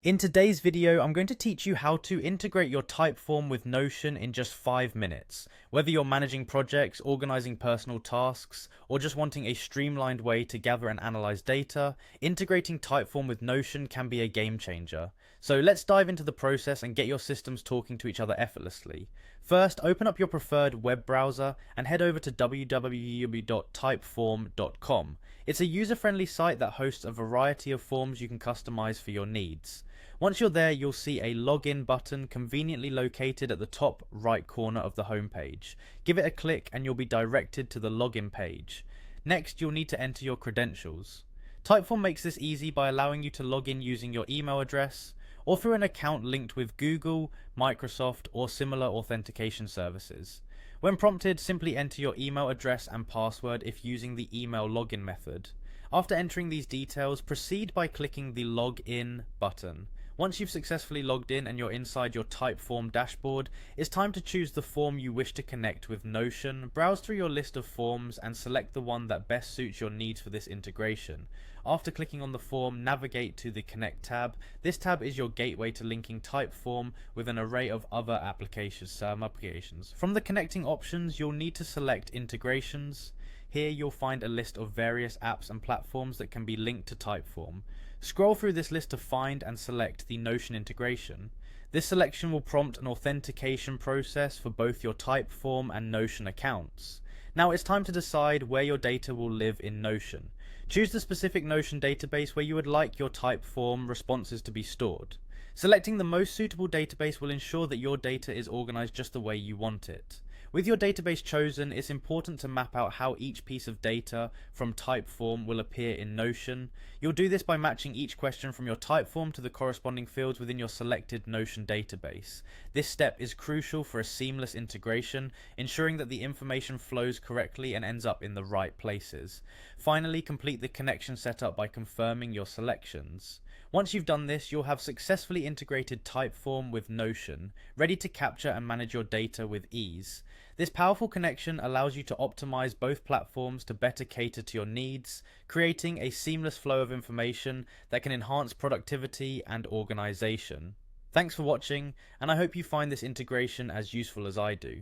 In today's video, I'm going to teach you how to integrate your Typeform with Notion in just 5 minutes. Whether you're managing projects, organizing personal tasks, or just wanting a streamlined way to gather and analyze data, integrating Typeform with Notion can be a game changer. So let's dive into the process and get your systems talking to each other effortlessly. First, open up your preferred web browser and head over to www.typeform.com. It's a user-friendly site that hosts a variety of forms you can customize for your needs. Once you're there, you'll see a login button conveniently located at the top right corner of the homepage. Give it a click and you'll be directed to the login page. Next, you'll need to enter your credentials. Typeform makes this easy by allowing you to log in using your email address or through an account linked with Google, Microsoft, or similar authentication services. When prompted, simply enter your email address and password if using the email login method. After entering these details, proceed by clicking the Login button. Once you've successfully logged in and you're inside your Typeform dashboard, it's time to choose the form you wish to connect with Notion. Browse through your list of forms and select the one that best suits your needs for this integration. After clicking on the form, navigate to the Connect tab. This tab is your gateway to linking Typeform with an array of other applications. From the connecting options, you'll need to select Integrations. Here you'll find a list of various apps and platforms that can be linked to Typeform. Scroll through this list to find and select the Notion integration. This selection will prompt an authentication process for both your Typeform and Notion accounts. Now it's time to decide where your data will live in Notion. Choose the specific Notion database where you would like your Typeform responses to be stored. Selecting the most suitable database will ensure that your data is organized just the way you want it. With your database chosen, it's important to map out how each piece of data from Typeform will appear in Notion. You'll do this by matching each question from your Typeform to the corresponding fields within your selected Notion database. This step is crucial for a seamless integration, ensuring that the information flows correctly and ends up in the right places. Finally, complete the connection setup by confirming your selections. Once you've done this, you'll have successfully integrated Typeform with Notion, ready to capture and manage your data with ease. This powerful connection allows you to optimize both platforms to better cater to your needs, creating a seamless flow of information that can enhance productivity and organization. Thanks for watching, and I hope you find this integration as useful as I do.